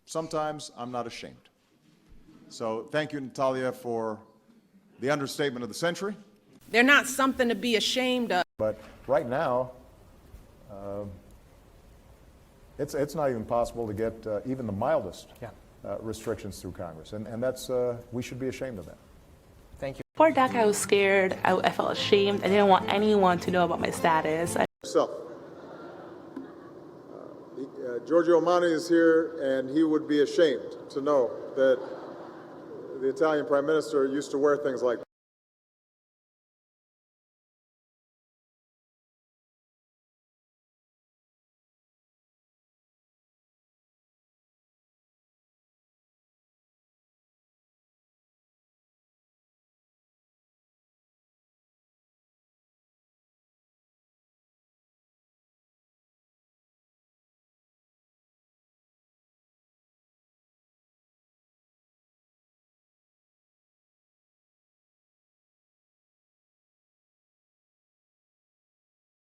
Sometimes I'm not ashamed. So thank you, Natalia, for the understatement of the century. They're not something to be ashamed of. But right now, it's not even possible to get even the mildest restrictions through Congress. And that's, we should be ashamed of that. Thank you. Before DACA, I was scared. I felt ashamed. I didn't want anyone to know about my status. Giorgio Armani is here, and he would be ashamed to know that the Italian Prime Minister used to wear things like